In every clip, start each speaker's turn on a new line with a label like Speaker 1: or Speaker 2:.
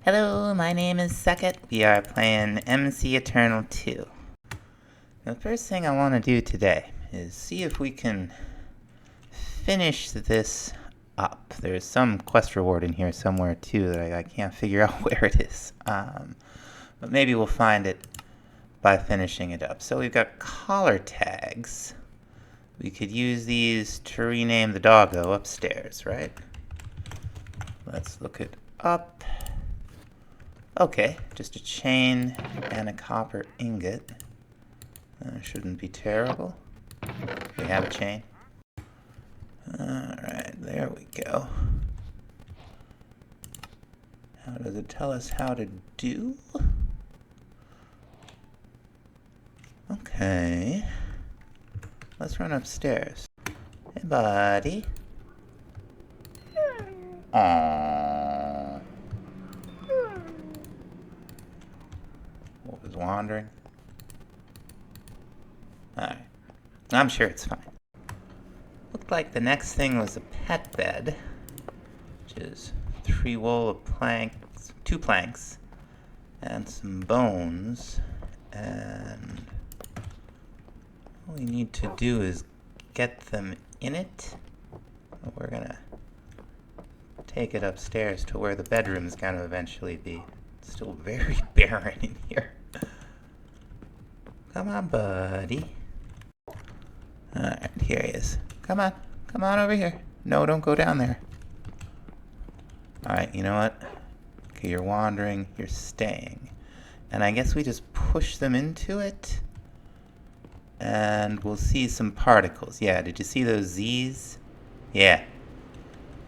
Speaker 1: Hello, my name is Sucket. We are playing MC Eternal 2. The first thing I want to do today is see if we can finish this up. There's some quest reward in here somewhere too that I can't figure out where it is. But maybe we'll find it by finishing it up. So we've got collar tags. We could use these to rename the doggo upstairs, right? Let's look it up. Okay, just a chain and a copper ingot. Shouldn't be terrible. We have a chain. Alright, there we go. How does it tell us how to do? Okay. Let's run upstairs. Hey, buddy. Aww. Wolf is wandering. Alright. I'm sure it's fine. Looked like the next thing was a pet bed, which is 3 wool planks, 2 planks, and some bones. And all we need to do is get them in it. We're gonna take it upstairs to where the bedroom's gonna eventually be. It's still very barren in here. Come on, buddy. Alright, here he is. Come on over here. No, don't go down there. Alright, you know what? Okay, you're wandering, you're staying. And I guess we just push them into it. And we'll see some particles. Yeah, did you see those Z's? Yeah.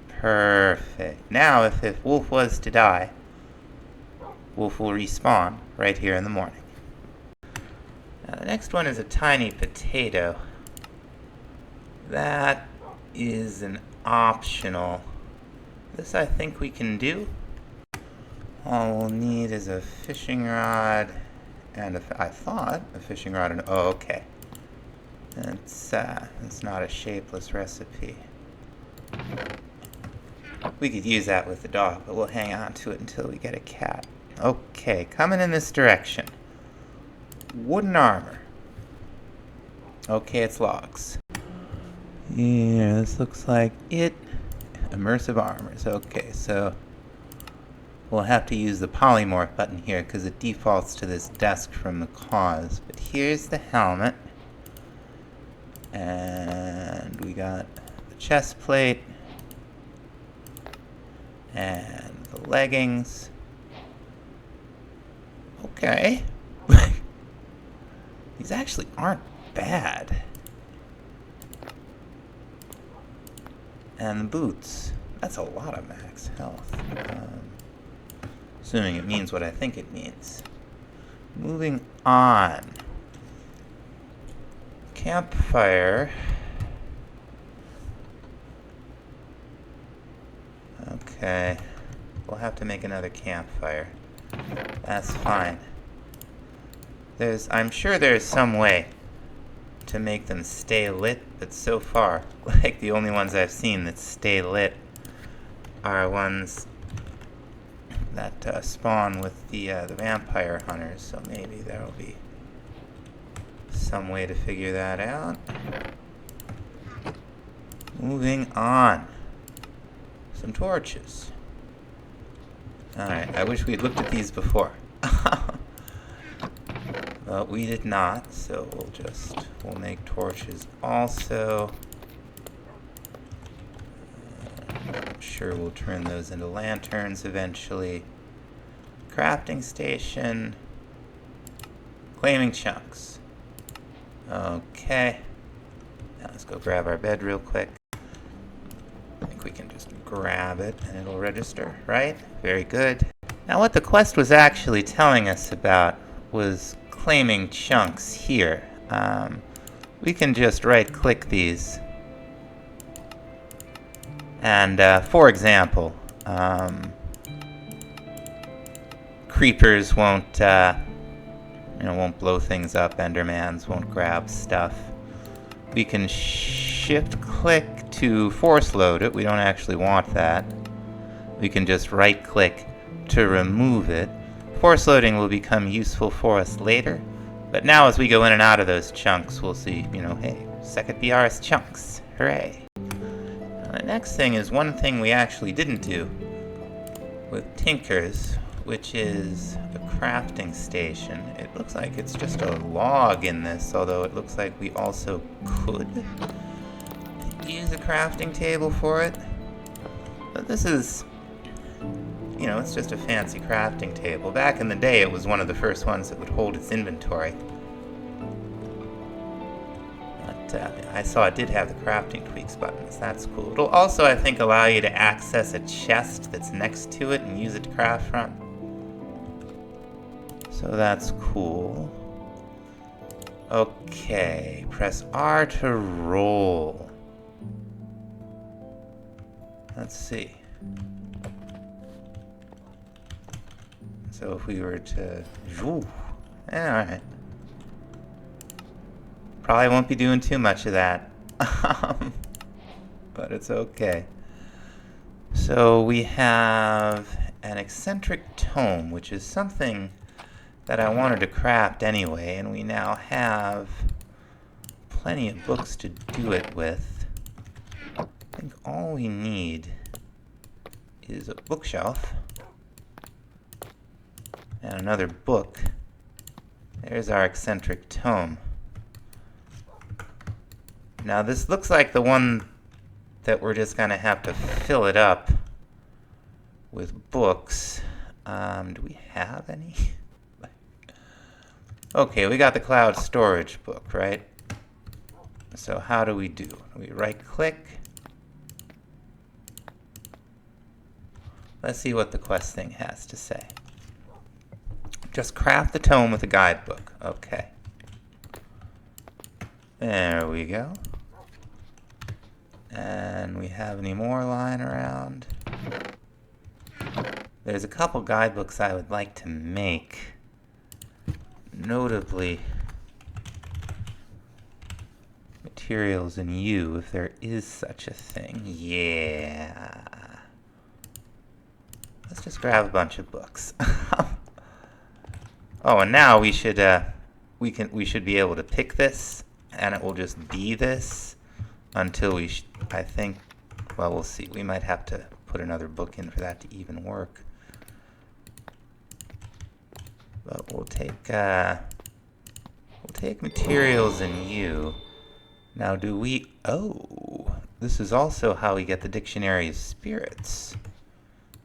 Speaker 1: Perfect. Now, if Wolf was to die, Wolf will respawn right here in the morning. Now, the next one is a tiny potato. That is an optional. This I think we can do. All we'll need is a fishing rod and I thought a fishing rod and oh, okay. It's not a shapeless recipe. We could use that with the dog, but we'll hang on to it until we get a cat. Okay, coming in this direction. Wooden armor. Okay, it's logs. Yeah, this looks like it. Immersive armors. Okay, so we'll have to use the polymorph button here because it defaults to this desk from the cause. But here's the helmet. And we got the chest plate. And the leggings. Okay. These actually aren't bad. And the boots. That's a lot of max health. Assuming it means what I think it means. Moving on. Campfire. Okay. We'll have to make another campfire. That's fine. I'm sure there's some way to make them stay lit, but so far, like the only ones I've seen that stay lit are ones that spawn with the vampire hunters, so maybe there'll be some way to figure that out. Moving on. Some torches. Alright, I wish we'd looked at these before. But we did not, so we'll make torches also. I'm sure we'll turn those into lanterns eventually. Crafting station. Claiming chunks. Okay. Now let's go grab our bed real quick. I think we can just grab it and it'll register, right? Very good. Now what the quest was actually telling us about was claiming chunks here. We can just right-click these. And for example, creepers won't blow things up. Endermans won't grab stuff. We can shift-click to force load it. We don't actually want that. We can just right-click, to remove it. Force loading will become useful for us later, but now as we go in and out of those chunks, we'll see, hey, second BR's chunks. Hooray. The next thing is one thing we actually didn't do with Tinkers, which is a crafting station. It looks like it's just a log in this, although it looks like we also could use a crafting table for it. But this is, it's just a fancy crafting table. Back in the day, it was one of the first ones that would hold its inventory. But I saw it did have the crafting tweaks buttons. That's cool. It'll also, I think, allow you to access a chest that's next to it and use it to craft from. So that's cool. Okay, press R to roll. Let's see. So if we were to... alright. Probably won't be doing too much of that. But it's okay. So we have an eccentric tome, which is something that I wanted to craft anyway, and we now have plenty of books to do it with. I think all we need is a bookshelf and another book. There's our eccentric tome. Now this looks like the one that we're just gonna have to fill it up with books. Do we have any? Okay, we got the cloud storage book, right? So how do we do? We right click. Let's see what the quest thing has to say. Just craft the tome with a guidebook. Okay. There we go. And we have any more lying around? There's a couple guidebooks I would like to make. Notably, materials in U, if there is such a thing. Yeah. Let's just grab a bunch of books. Oh, and now we should we should be able to pick this, and it will just be this until we I think, well, we'll see. We might have to put another book in for that to even work. But we'll take materials in U. Now do we, this is also how we get the Dictionary of Spirits.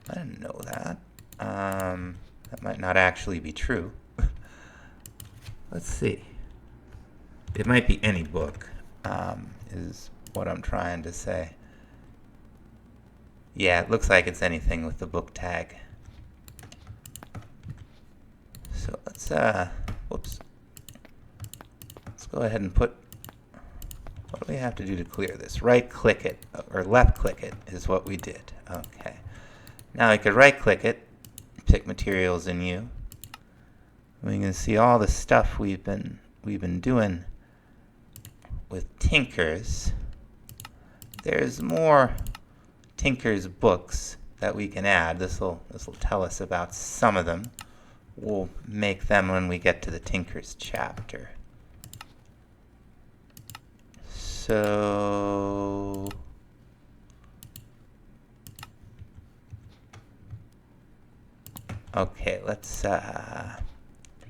Speaker 1: I didn't know that. That might not actually be true. Let's see. It might be any book, is what I'm trying to say. Yeah, it looks like it's anything with the book tag. So let's, whoops. Let's go ahead and put, what do we have to do to clear this? Right click it, or left click it is what we did. Okay. Now we could right click it, pick materials in U. We can see all the stuff we've been doing with Tinkers. There's more Tinkers books that we can add. This will tell us about some of them. We'll make them when we get to the Tinkers chapter. So okay, let's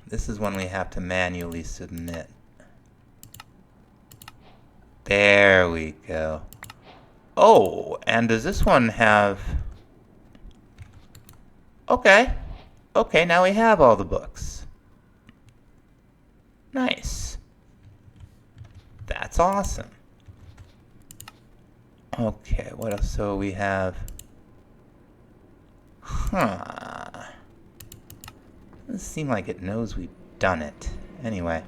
Speaker 1: this is one we have to manually submit. There we go. Oh, and does this one have... Okay, now we have all the books. Nice. That's awesome. Okay, what else? So we have... Doesn't seem like it knows we've done it. Anyway.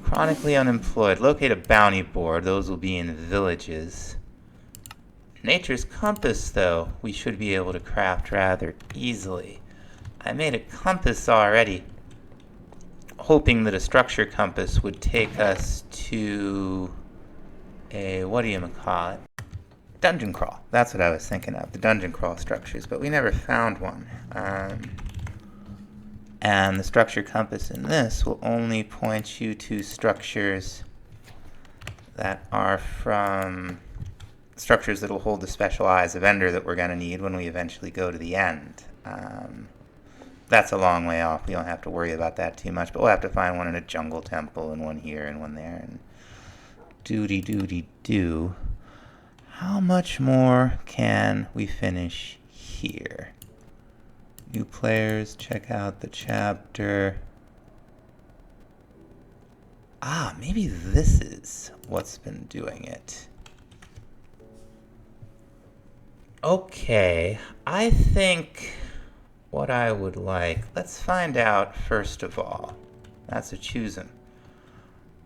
Speaker 1: Chronically unemployed. Locate a bounty board. Those will be in villages. Nature's compass, though, we should be able to craft rather easily. I made a compass already, hoping that a structure compass would take us to a, what do you call it? dungeon crawl. That's what I was thinking of, the dungeon crawl structures, but we never found one. And the structure compass in this will only point you to structures that are from structures that will hold the special eye as a vendor that we're going to need when we eventually go to the end. That's a long way off. We don't have to worry about that too much, but we'll have to find one in a jungle temple and one here and one there. And do. How much more can we finish here? New players, check out the chapter. Maybe this is what's been doing it. Okay, I think what I would like, let's find out first of all. That's a choosing.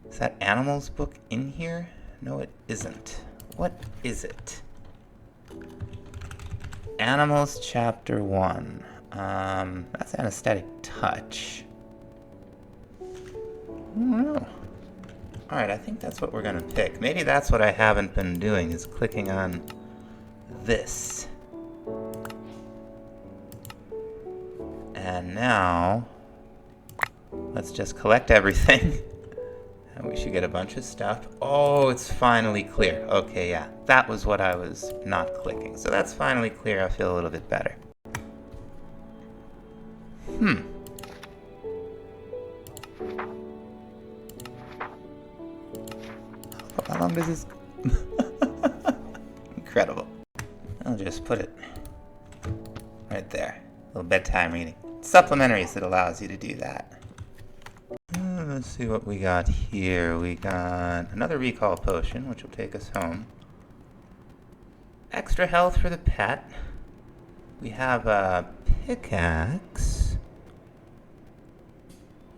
Speaker 1: Is that animals book in here? No, it isn't. What is it? Animals chapter 1. That's anesthetic touch. I don't know. Alright, I think that's what we're gonna pick. Maybe that's what I haven't been doing, is clicking on this. And now, let's just collect everything. And we should get a bunch of stuff. Oh, it's finally clear. Okay, yeah. That was what I was not clicking. So that's finally clear. I feel a little bit better. How long does this... Incredible. I'll just put it right there. A little bedtime reading. Supplementaries that allows you to do that. Let's see what we got here. We got another recall potion, which will take us home. Extra health for the pet. We have a pickaxe.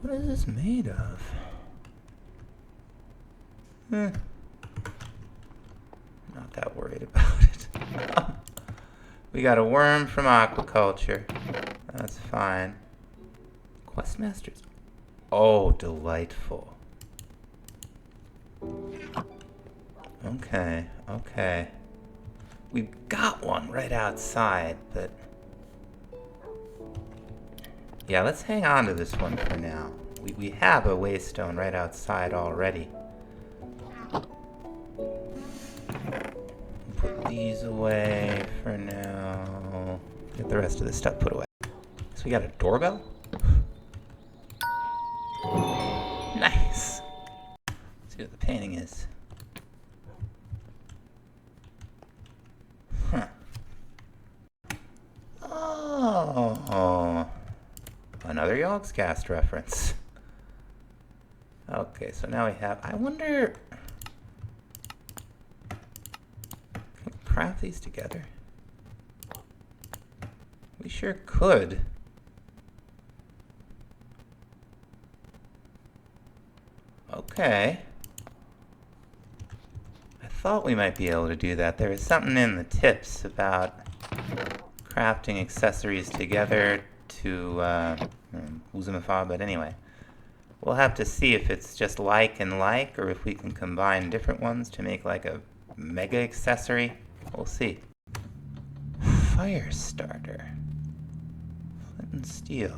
Speaker 1: What is this made of? Not that worried about it. We got a worm from aquaculture. That's fine. Questmasters. Oh, delightful. Okay. We've got one right outside, but... yeah, let's hang on to this one for now. We have a waystone right outside already. Put these away for now. Get the rest of this stuff put away. So we got a doorbell? Nice. Let's see what the painting is. Huh. Oh. Another Yogscast reference. Okay, so now we have... I wonder... can we craft these together? We sure could. Okay. I thought we might be able to do that. There was something in the tips about crafting accessories together to Uzumafar, but anyway. We'll have to see if it's just like and like, or if we can combine different ones to make like a mega accessory. We'll see. Fire starter. Flint and steel.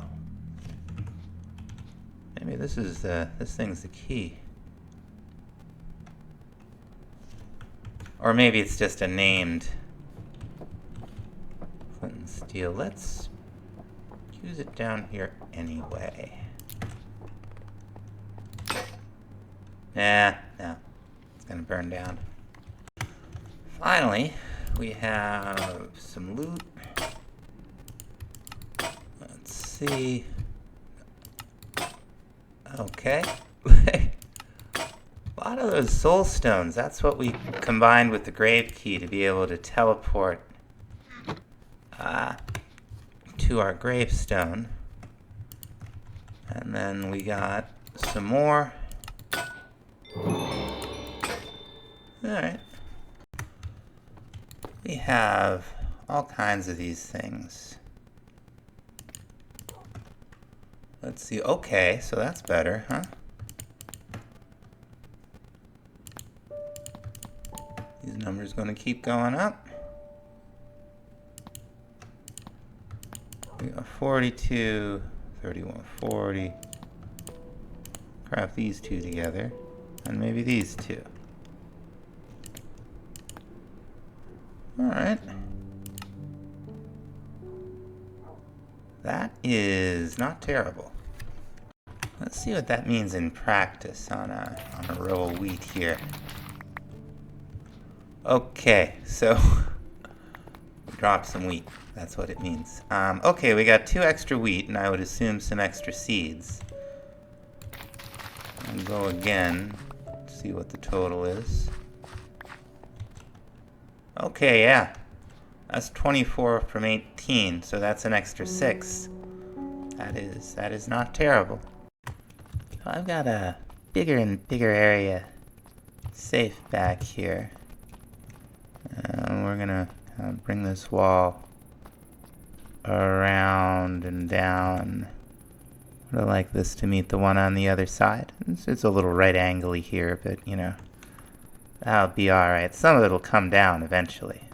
Speaker 1: Maybe this is this thing's the key. Or maybe it's just a named flint and steel. Let's use it down here anyway. No, it's gonna burn down. Finally, we have some loot. Let's see. Okay. A lot of those soul stones, that's what we combined with the grave key to be able to teleport to our gravestone. And then we got some more. Alright. We have all kinds of these things. Let's see. Okay, so that's better, huh? These numbers gonna keep going up. We got 42, 31, 40. Craft these two together, and maybe these two. Alright. That is not terrible. Let's see what that means in practice on a row of wheat here. Okay, so we dropped some wheat. That's what it means. Okay, we got 2 extra wheat, and I would assume some extra seeds. I'll go again, see what the total is. Okay, yeah. That's 24 from 18, so that's an extra 6. That is not terrible. So I've got a bigger and bigger area safe back here. And we're gonna bring this wall around and down. I'd like this to meet the one on the other side. It's a little right angle-y here, but you know, that'll be alright. Some of it'll come down eventually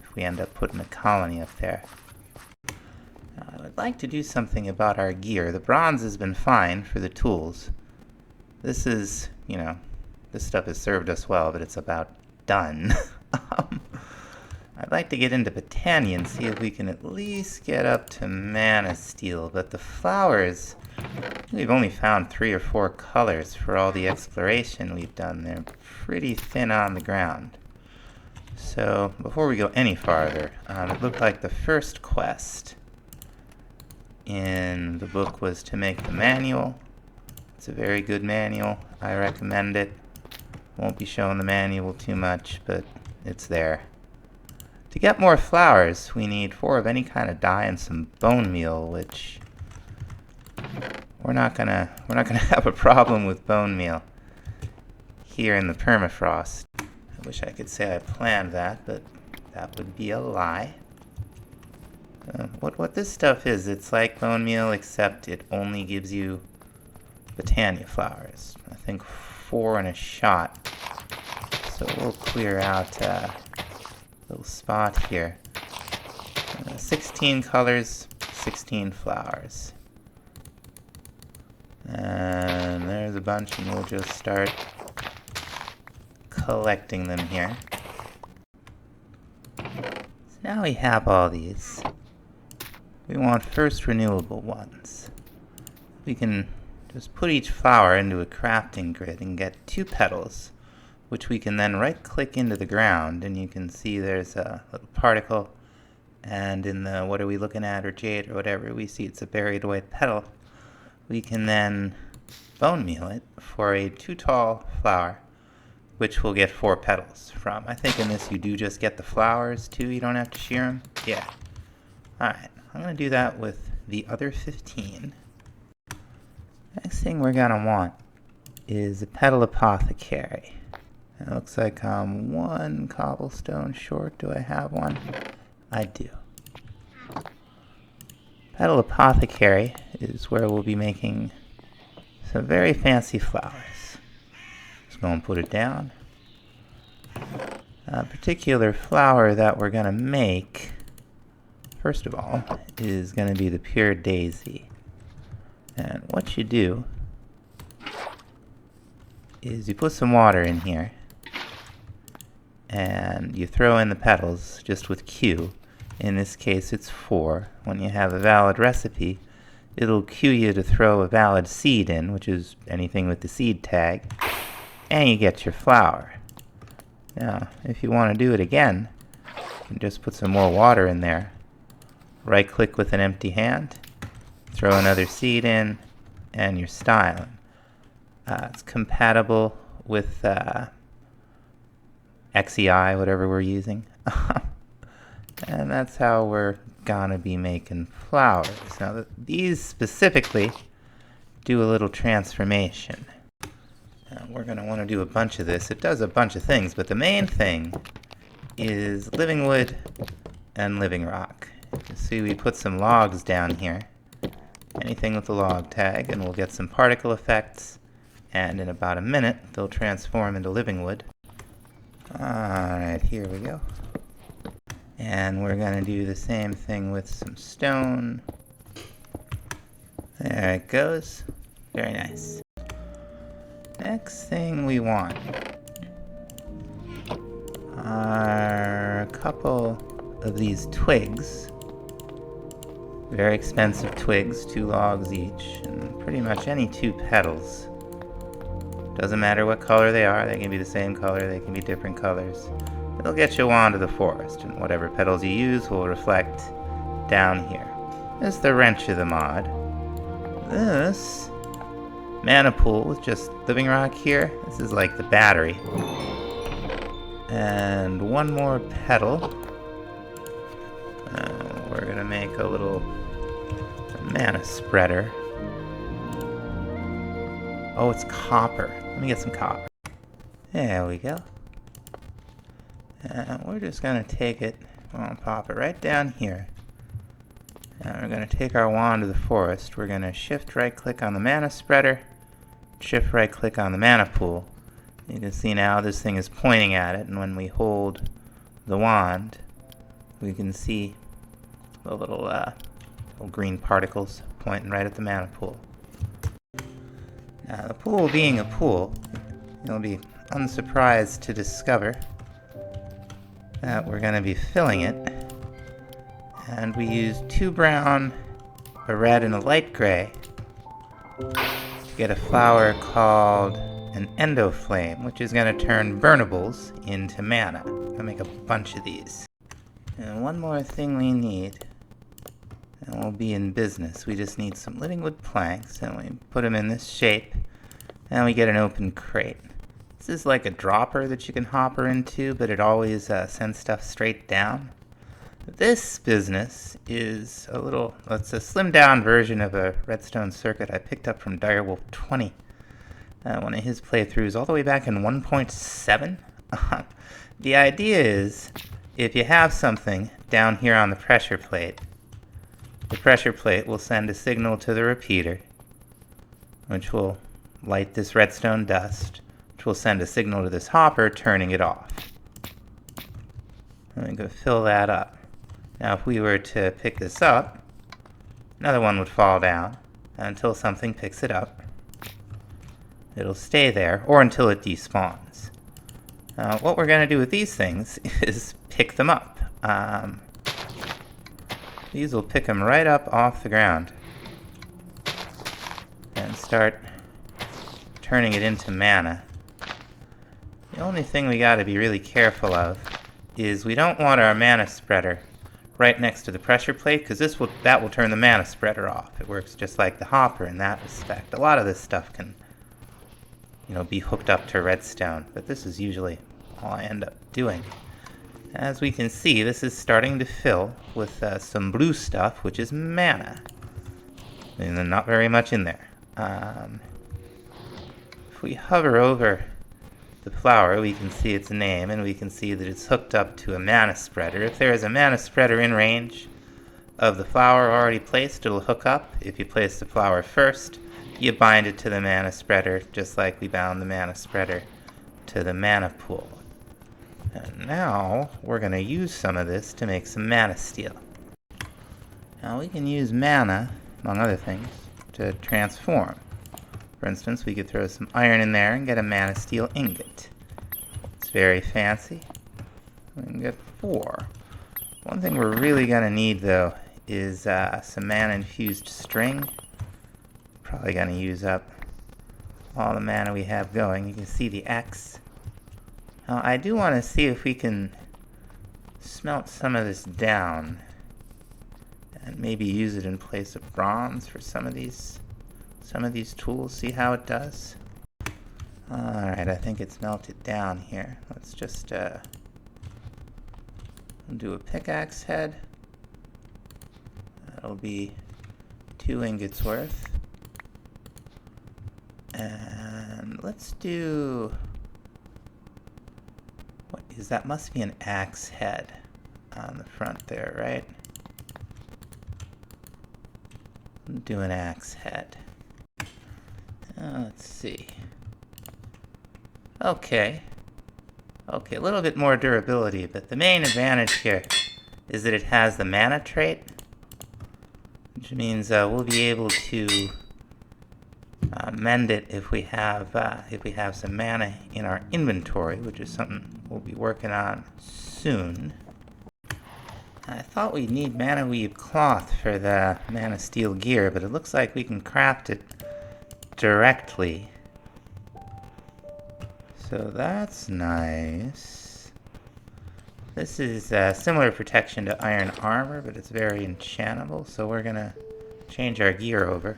Speaker 1: if we end up putting a colony up there. Now, I would like to do something about our gear. The bronze has been fine for the tools. This is, you know, this stuff has served us well, but it's about done. I'd like to get into Botania and see if we can at least get up to Manasteel, but the flowers, we've only found 3 or 4 colors for all the exploration we've done. They're pretty thin on the ground. So before we go any farther, it looked like the first quest in the book was to make the manual. It's a very good manual. I recommend it. Won't be showing the manual too much, but it's there. To get more flowers, we need 4 of any kind of dye and some bone meal, which we're not gonna have a problem with bone meal here in the permafrost. I wish I could say I planned that, but that would be a lie. What this stuff is, it's like bone meal, except it only gives you Botania flowers. I think 4 in a shot. So we'll clear out little spot here. 16 colors, 16 flowers. And there's a bunch, and we'll just start collecting them here. So now we have all these. We want first renewable ones. We can just put each flower into a crafting grid and get 2 petals, which we can then right-click into the ground, and you can see there's a little particle, and in the what are we looking at, or jade, or whatever, we see it's a buried white petal. We can then bone meal it for a 2 tall flower, which we'll get 4 petals from. I think in this you do just get the flowers too, you don't have to shear them. Yeah. Alright, I'm going to do that with the other 15. Next thing we're going to want is a petal apothecary. It looks like I'm 1 cobblestone short. Do I have one? I do. Petal apothecary is where we'll be making some very fancy flowers. Just go and put it down. A particular flower that we're going to make, first of all, is going to be the pure daisy. And what you do is you put some water in here, and you throw in the petals just with Q. In this case it's 4. When you have a valid recipe, it'll cue you to throw a valid seed in, which is anything with the seed tag, and you get your flower. Now, if you want to do it again, you can just put some more water in there, right click with an empty hand, throw another seed in, and you're styling. It's compatible with XEI, whatever we're using. And that's how we're gonna be making flowers. Now, these specifically do a little transformation. We're gonna want to do a bunch of this. It does a bunch of things, but the main thing is living wood and living rock. You see, we put some logs down here. Anything with a log tag, and we'll get some particle effects, and in about a minute they'll transform into living wood. Alright, here we go. And we're gonna do the same thing with some stone. There it goes. Very nice. Next thing we want are a couple of these twigs. Very expensive twigs, 2 logs each, and pretty much any 2 petals. Doesn't matter what color they are, they can be the same color, they can be different colors. It'll get you onto the forest, and whatever petals you use will reflect down here. This is the wrench of the mod. This mana pool with just living rock here. This is like the battery. And 1 more petal. We're gonna make a little mana spreader. Oh, it's copper. Let me get some copper. There we go. And we're just gonna take it, we'll pop it right down here. And we're gonna take our wand to the forest. We're gonna shift right click on the mana spreader, shift right click on the mana pool. You can see now this thing is pointing at it, and when we hold the wand, we can see the little green particles pointing right at the mana pool. Now, the pool being a pool, you'll be unsurprised to discover that we're going to be filling it. And we use 2 brown, a red, and a light gray to get a flower called an endoflame, which is going to turn burnables into mana. I'll make a bunch of these. And one more thing we need, and we'll be in business. We just need some living wood planks, and we put them in this shape, and we get an open crate. This is like a dropper that you can hopper into, but it always sends stuff straight down. This business is it's a slimmed down version of a redstone circuit I picked up from Direwolf 20. One of his playthroughs all the way back in 1.7. The idea is, if you have something down here on the pressure plate, the pressure plate will send a signal to the repeater, which will light this redstone dust, which will send a signal to this hopper, turning it off. I'm going to fill that up. Now, if we were to pick this up, another one would fall down until something picks it up. It'll stay there, or until it despawns. What we're going to do with these things is pick them up. These will pick them right up off the ground and start turning it into mana. The only thing we got to be really careful of is we don't want our mana spreader right next to the pressure plate, because that will turn the mana spreader off. It works just like the hopper in that respect. A lot of this stuff can be hooked up to redstone, but this is usually all I end up doing. As we can see, this is starting to fill with some blue stuff, which is mana. And there's not very much in there. If we hover over the flower, we can see its name, and we can see that it's hooked up to a mana spreader. If there is a mana spreader in range of the flower already placed, it'll hook up. If you place the flower first, you bind it to the mana spreader, just like we bound the mana spreader to the mana pool. And now, we're going to use some of this to make some Manasteel. Now, we can use mana, among other things, to transform. For instance, we could throw some iron in there and get a Manasteel ingot. It's very fancy. We can get 4. One thing we're really going to need, though, is some mana-infused string. Probably going to use up all the mana we have going. You can see the X. Now, I do want to see if we can smelt some of this down and maybe use it in place of bronze for some of these tools. See how it does? Alright, I think it's melted down here. Let's just do a pickaxe head. That'll be 2 ingots worth. And let's do... what is that? Must be an axe head on the front there, right? Do an axe head. Let's see. Okay. Okay, a little bit more durability, but the main advantage here is that it has the mana trait, which means we'll be able to mend it if we have some mana in our inventory, which is something we'll be working on soon. I thought we'd need mana weave cloth for the Manasteel gear, but it looks like we can craft it directly. So that's nice. This is similar protection to iron armor, but it's very enchantable, so we're gonna change our gear over.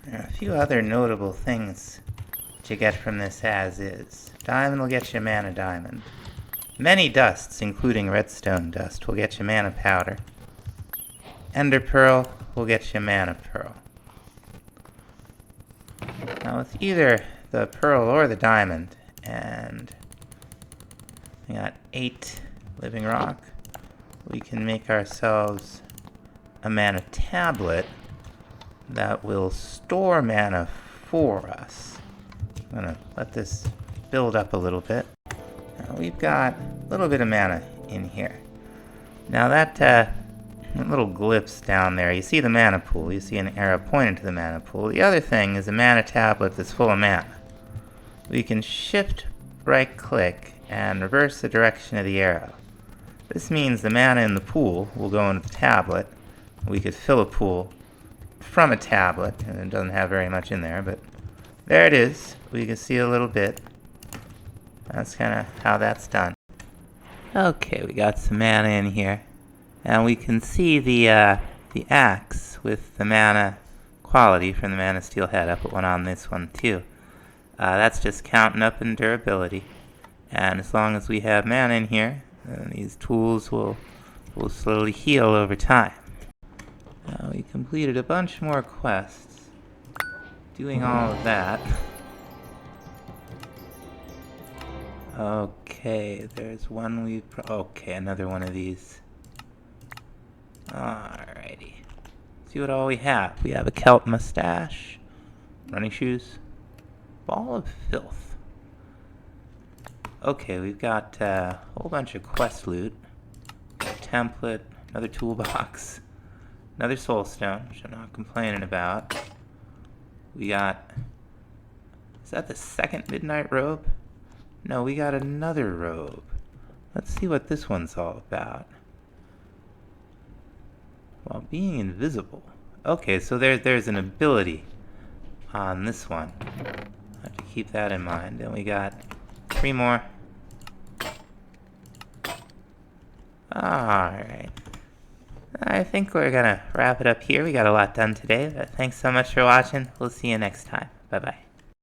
Speaker 1: There are a few other notable things to get from this as is. Diamond will get you mana diamond. Many dusts, including redstone dust, will get you mana powder. Ender pearl will get you mana pearl. Now with either the pearl or the diamond, and we got 8 living rock, we can make ourselves a mana tablet that will store mana for us. I'm gonna let this build up a little bit. Now we've got a little bit of mana in here. Now that little glyphs down there, you see the mana pool, you see an arrow pointing to the mana pool. The other thing is a mana tablet that's full of mana. We can shift right click and reverse the direction of the arrow. This means the mana in the pool will go into the tablet. We could fill a pool from a tablet, and it doesn't have very much in there, but there it is. We can see a little bit. That's kind of how that's done. Okay, we got some mana in here, and we can see the axe with the mana quality from the Manasteel head. I put one on this one too. That's just counting up in durability, and as long as we have mana in here, these tools will slowly heal over time. We completed a bunch more quests doing all of that. Okay, there's one okay, another one of these. Alrighty. See what all we have. We have a kelp mustache, running shoes, ball of filth. Okay, we've got a whole bunch of quest loot, a template, another toolbox, another soul stone, which I'm not complaining about. We got, is that the second midnight robe? No, we got another robe. Let's see what this one's all about. While being invisible. Okay, so there's an ability on this one. I have to keep that in mind. And we got 3 more. Alright. I think we're gonna wrap it up here. We got a lot done today. But thanks so much for watching. We'll see you next time. Bye-bye.